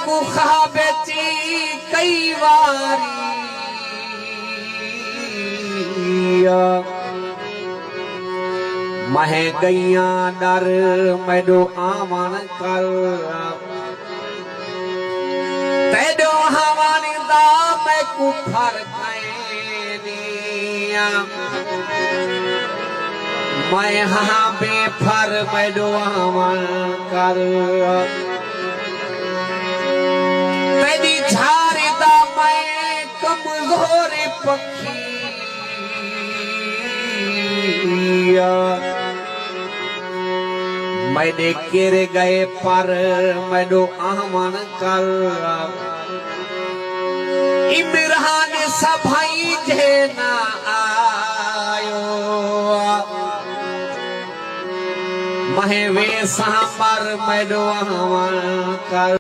को खाबेची कई वारी मह गैया डर मैडो आवन कर तेडो हवानी दा मैं कुफर कैनिया मैं हाँ बेफर मैडो आवन कर तेरी झारी दा मैं कमजोर पखी मैंने गिर गए पर मैडो आमन कर इमरान सभाई जे ना आयो महे वे सांबर मैडो आमन कर।